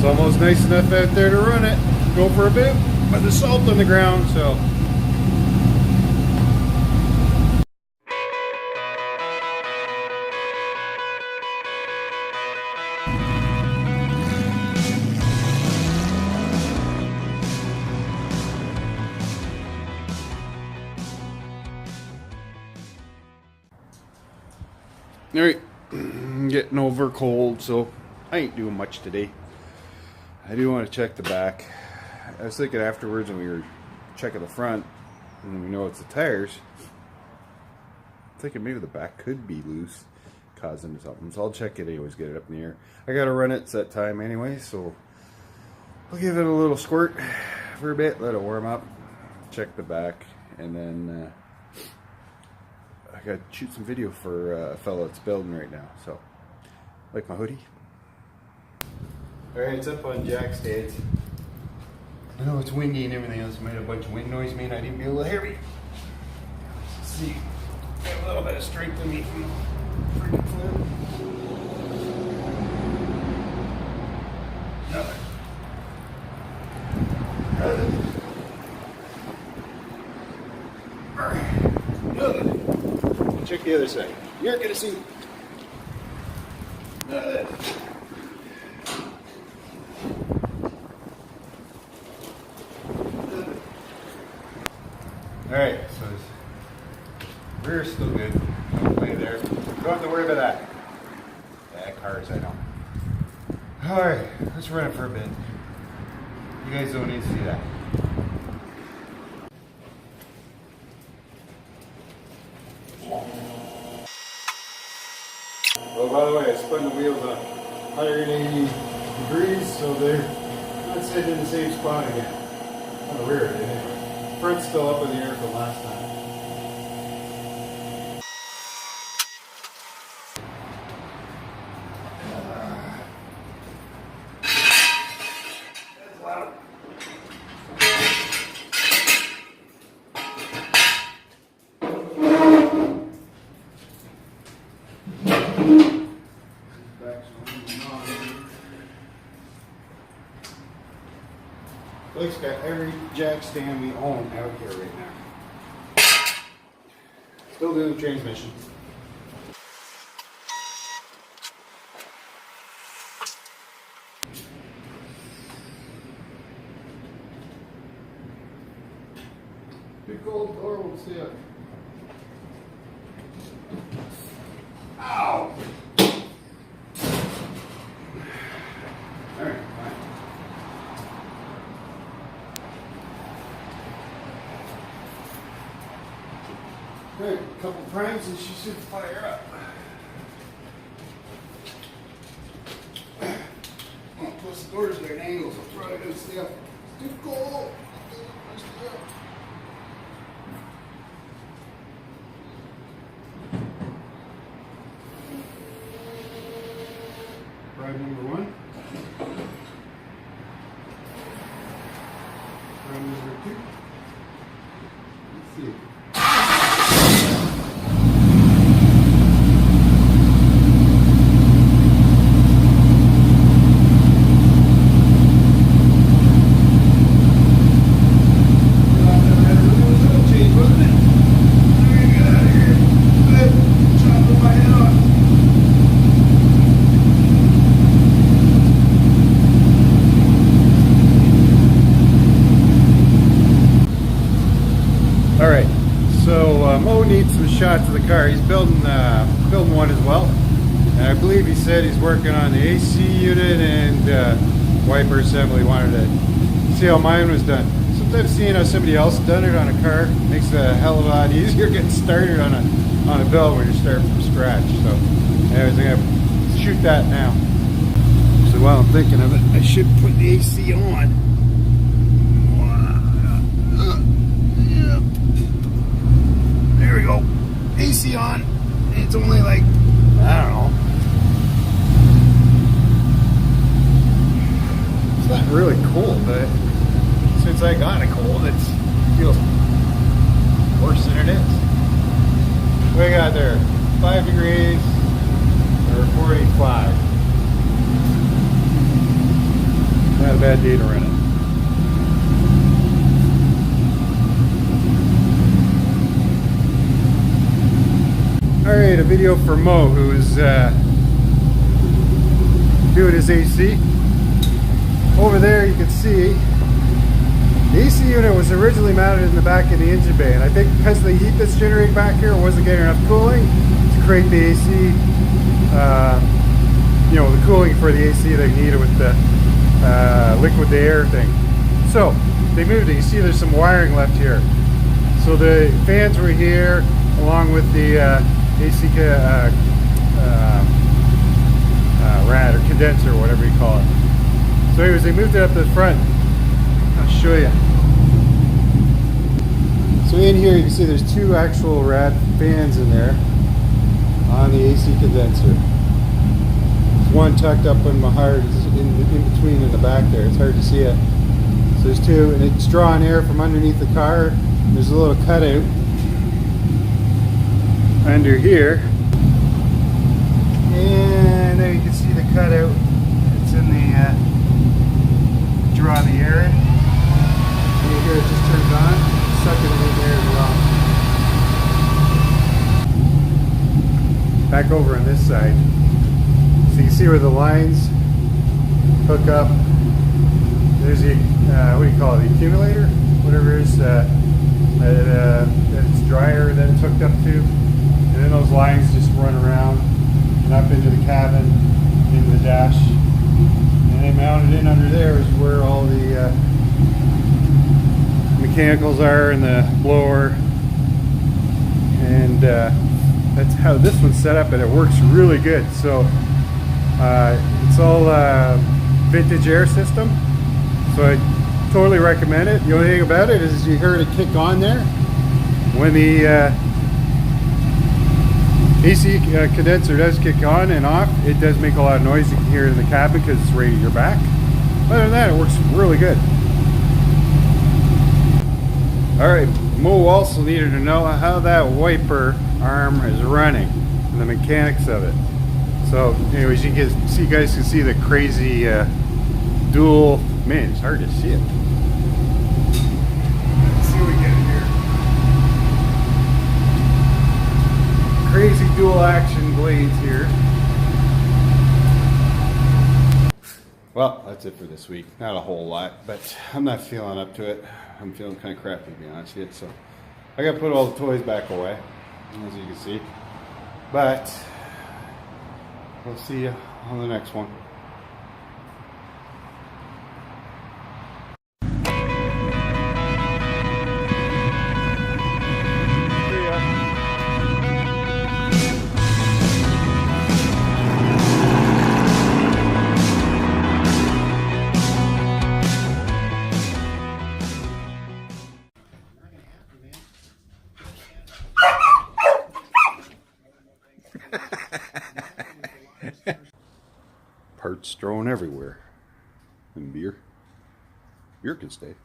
It's almost nice enough out there to run it. Go for a bit, but there's salt on the ground, so. Alright, getting over cold, so I ain't doing much today. I do want to check the back. I was thinking afterwards when we were checking the front, and we know it's the tires, I'm thinking maybe the back could be loose, causing something. So I'll check it anyways, get it up in the air. I gotta run it set time anyway, so I'll give it a little squirt for a bit, let it warm up, check the back, and then I gotta shoot some video for a fella that's building right now. So, like my hoodie. Alright, it's up on jack stands. I know it's windy and everything else. Made a bunch of wind noise. May not even be able to hear me. Let's see. Got a little bit of strength in me from the freaking flip. Nothing. Nothing. Check the other side. You're gonna see. Nothing. Alright, so his rear's still good. No play there. Don't have to worry about that. Yeah, cars, I know. Alright, let's run it for a bit. You guys don't need to see that. Oh, by the way, I spun the wheels on 180 degrees, so they're not sitting in the same spot again. On the rear, anyway. Front's still up in the air from last time. That's loud. Blake's got every jack stand we own out here right now. Still doing the transmission. Big old door will stay up. Ow! Alright, fine. Alright, a couple primes and she should fire up. Oh, plus the doors are at angles, so probably gonna stay up. It's too cold. Stay up. Prime number one. Prime number two. Let's see. Alright, so Mo needs some shots of the car. He's building one as well. And I believe he said he's working on the AC unit and wiper assembly. Wanted to see how mine was done. Sometimes seeing how somebody else done it on a car makes it a hell of a lot easier getting started on a build when you're starting from scratch. So anyways, I'm going to shoot that now. So while I'm thinking of it, I should put the AC on. There we go. AC on. And it's only like, I don't know. It's not really cold, but since I got it cold, it feels worse than it is. What do we got there? 5 degrees or 45. bad day to run it. Alright, a video for Mo, who's doing his AC. Over there you can see the AC unit was originally mounted in the back of the engine bay, and I think because of the heat that's generated back here, it wasn't getting enough cooling to create the AC, you know, the cooling for the AC they needed with the liquid to air thing. So they moved it. You see there's some wiring left here. So the fans were here along with the AC rad or condenser, or whatever you call it. So anyways, they moved it up to the front. I'll show you. So in here you can see there's two actual rad fans in there on the AC condenser. There's one tucked up in my heart, in between in the back there. It's hard to see it. So there's two, and it's drawing air from underneath the car. There's a little cutout under here, and there you can see the cutout. It's in the draw the air in. And you hear it just turns on, sucking it in there as well. Back over on this side, so you can see where the lines hook up. There's the what do you call it? The accumulator, whatever it is. It's dryer that it's hooked up to. And then those lines just run around and up into the cabin, into the dash. And then mounted in under there is where all the mechanicals are and the blower. And that's how this one's set up, and it works really good. So it's all vintage air system. So I totally recommend it. The only thing about it is you heard it kick on there. When the AC condenser does kick on and off, it does make a lot of noise. You can hear it in the cabin because it's right at your back. Other than that, it works really good. Alright, Mo also needed to know how that wiper arm is running and the mechanics of it. So anyways, you guys can see the crazy dual, man, it's hard to see it. Let's see what we get here. Crazy dual action blades here. Well, that's it for this week. Not a whole lot, but I'm not feeling up to it. I'm feeling kind of crappy, to be honest with you. So I got to put all the toys back away, as you can see. But we'll see you on the next one. Parts thrown everywhere. And beer. Beer can stay.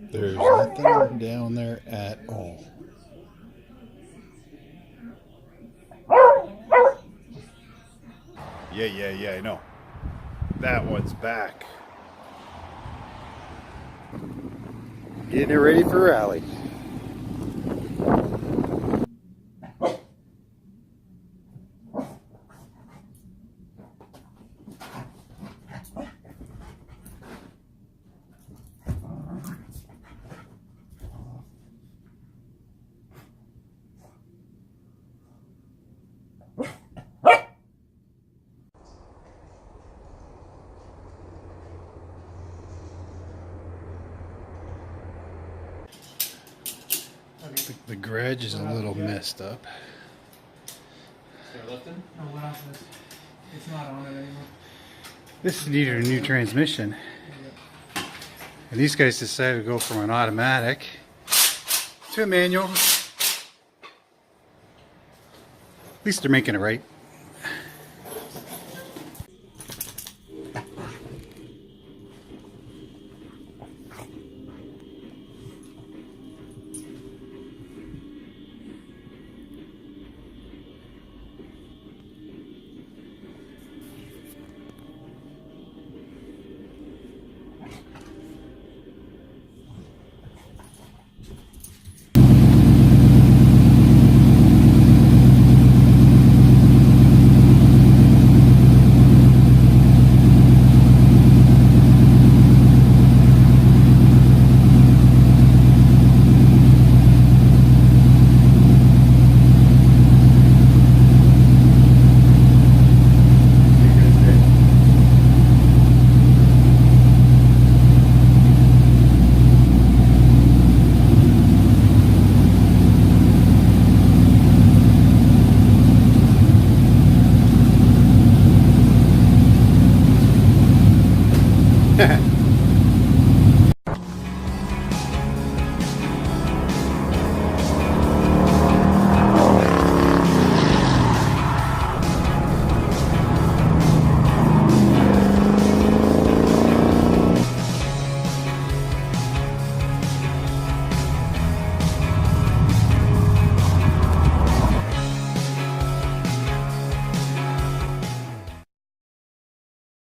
There's nothing down there at all. Yeah, I know. That one's back. Getting it ready for rally. The garage is a little messed up. No, what else is? It's not on it anymore. This needed a new transmission. And these guys decided to go from an automatic to a manual. At least they're making it right. it.